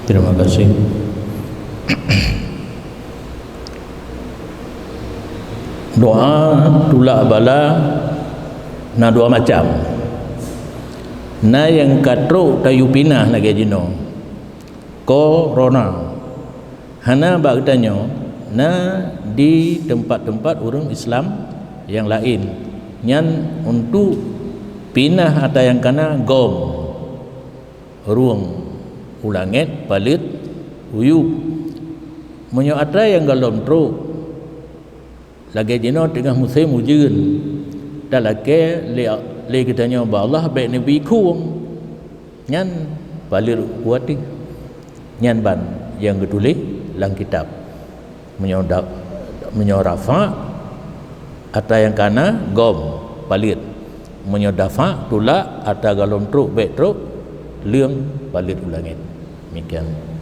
Terima kasih. Doa tulak bala na dua macam. Na yang katruk tayu pinah lagi jino. Corona. Hana bak tanyo na di tempat-tempat orang Islam yang lain. Nyan untuk pinah atau yang kana gom. Ruang ulangit palit uyuk. Menyo atra yang galom truk lagi jino tengah musim hujan dah lagi le kitanya ba Allah baik nabi kuang nyan balir kuati nyan ban yang ketulis dalam kitab menyorafa atau yang kana gom balir menyodafa tulak atau galom truk baik truk liang balir ulangit demikian.